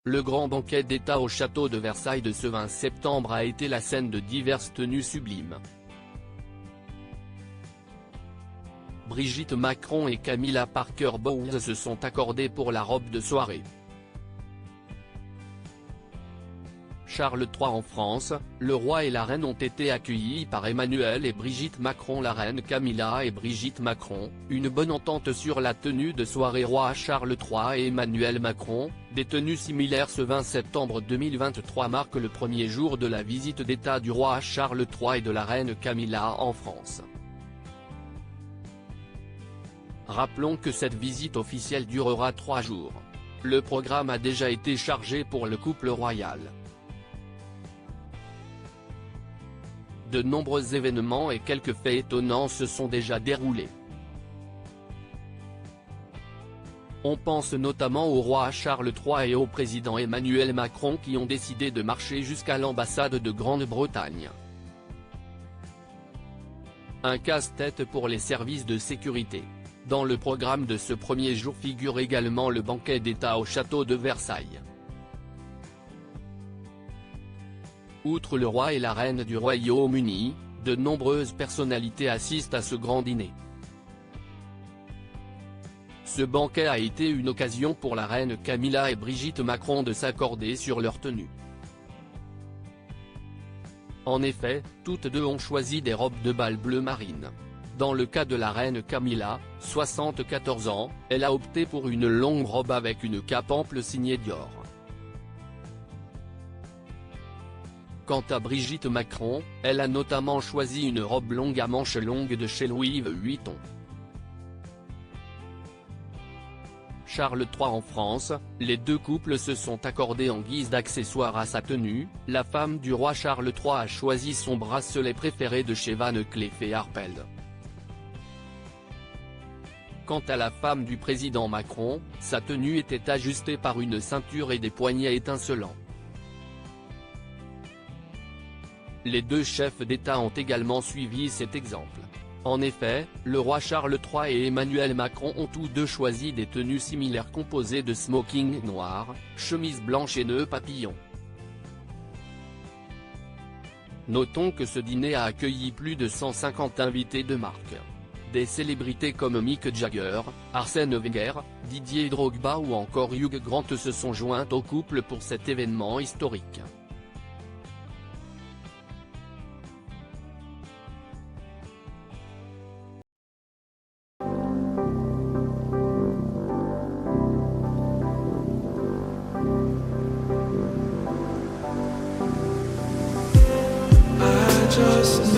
Le grand banquet d'État au château de Versailles de ce 20 septembre a été la scène de diverses tenues sublimes. Brigitte Macron et Camilla Parker Bowles se sont accordées pour la robe de soirée. Charles III en France, le roi et la reine ont été accueillis par Emmanuel et Brigitte Macron. La reine Camilla et Brigitte Macron, une bonne entente sur la tenue de soirée. Roi Charles III et Emmanuel Macron, des tenues similaires. Ce 20 septembre 2023 marque le premier jour de la visite d'État du roi Charles III et de la reine Camilla en France. Rappelons que cette visite officielle durera 3 jours. Le programme a déjà été chargé pour le couple royal. De nombreux événements et quelques faits étonnants se sont déjà déroulés. On pense notamment au roi Charles III et au président Emmanuel Macron qui ont décidé de marcher jusqu'à l'ambassade de Grande-Bretagne. Un casse-tête pour les services de sécurité. Dans le programme de ce premier jour figure également le banquet d'État au château de Versailles. Outre le roi et la reine du Royaume-Uni, de nombreuses personnalités assistent à ce grand dîner. Ce banquet a été une occasion pour la reine Camilla et Brigitte Macron de s'accorder sur leur tenue. En effet, toutes deux ont choisi des robes de bal bleu marine. Dans le cas de la reine Camilla, 74 ans, elle a opté pour une longue robe avec une cape ample signée Dior. Quant à Brigitte Macron, elle a notamment choisi une robe longue à manches longues de chez Louis Vuitton. Charles III en France, les deux couples se sont accordés en guise d'accessoire à sa tenue. La femme du roi Charles III a choisi son bracelet préféré de chez Van Cleef & Arpels. Quant à la femme du président Macron, sa tenue était ajustée par une ceinture et des poignets étincelants. Les deux chefs d'État ont également suivi cet exemple. En effet, le roi Charles III et Emmanuel Macron ont tous deux choisi des tenues similaires composées de smoking noir, chemise blanche et nœuds papillons. Notons que ce dîner a accueilli plus de 150 invités de marque. Des célébrités comme Mick Jagger, Arsène Wenger, Didier Drogba ou encore Hugh Grant se sont joints au couple pour cet événement historique. Just